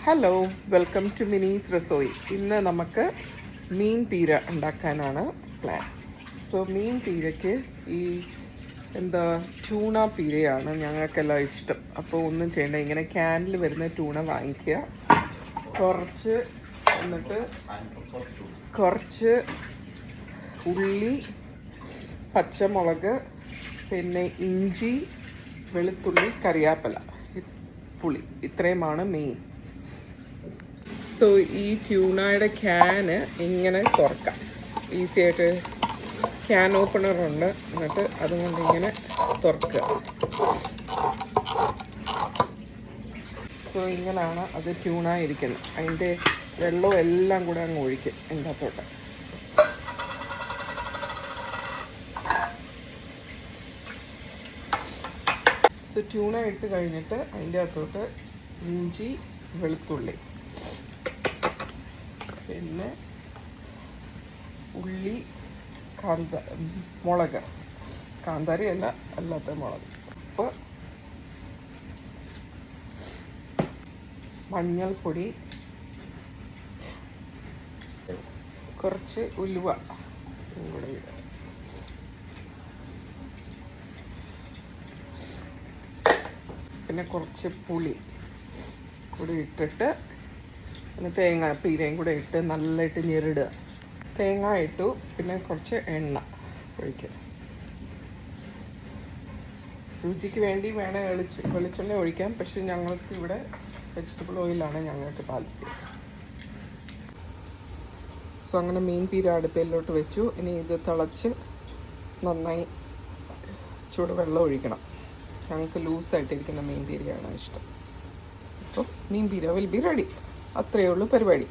Hello, welcome to Mini's Rasoi. ഇന്ന് നമുക്ക് മീൻ പീര ഉണ്ടാക്കാനാണ് പ്ലാൻ. സോ മീൻ പീരയ്ക്ക് ഈ ട്യൂണ പീരയാണ് ഞങ്ങൾക്കെല്ലാം ഇഷ്ടം. അപ്പോൾ ഒന്നും ചെയ്യേണ്ട, ഇങ്ങനെ ക്യാനിൽ വരുന്ന ട്യൂണ വാങ്ങിക്കുക. എന്നിട്ട് കുറച്ച് ഉള്ളി, പച്ചമുളക്, പിന്നെ ഇഞ്ചി, വെളുത്തുള്ളി, കറിവേപ്പില, പുളി, ഇത്രയുമാണ് മെയിൻ. സോ ഈ ട്യൂണയുടെ ക്യാന് ഇങ്ങനെ തുറക്കാം. ഈസി ആയിട്ട് ക്യാൻ ഓപ്പണറുണ്ട്. എന്നിട്ട് അതുകൊണ്ട് ഇങ്ങനെ തുറക്കുക. സോ ഇങ്ങനെയാണ് അത് ട്യൂണായിരിക്കുന്നത്. അതിൻ്റെ വെള്ളവും എല്ലാം കൂടെ അങ്ങ് ഒഴിക്കും അതിൻ്റെ അകത്തോട്ട്. സോ ട്യൂണ ഇട്ട് കഴിഞ്ഞിട്ട് അതിൻ്റെ അകത്തോട്ട് ഇഞ്ചി, വെളുത്തുള്ളി, പിന്നെ ഉള്ളി, മുളക്, കാന്താരി അല്ല, അല്ലാത്ത മുളക്, ഉപ്പ്, മഞ്ഞൾപ്പൊടി, കുറച്ച് ഉലുവ കൂടെ ഇടുക. പിന്നെ കുറച്ച് പുളി കൂടി ഇട്ടിട്ട് പിന്നെ പീരയും കൂടെ ഇട്ട് നല്ലതായിട്ട് ഞെരിടുക. തേങ്ങ ഇട്ടു. പിന്നെ കുറച്ച് എണ്ണ ഒഴിക്കുക. രുചിക്ക് വേണ്ടി വേണേൽ വെളിച്ചെണ്ണ ഒഴിക്കാം. പക്ഷെ ഞങ്ങൾക്ക് ഇവിടെ വെജിറ്റബിൾ ഓയിലാണ് ഞങ്ങൾക്ക് താല്പര്യം. സോ അങ്ങനെ മീൻ പീര അടുപ്പിലോട്ട് വെച്ചു. ഇനി ഇത് തിളച്ച് നന്നായി ചൂടുവെള്ളം ഒഴിക്കണം. ഞങ്ങൾക്ക് ലൂസായിട്ടിരിക്കുന്ന മീൻ പീരയാണ് ഇഷ്ടം. അപ്പോൾ മീൻ പീര വിൽ ബി റെഡി. അത്രയേ ഉള്ളൂ പരിപാടി.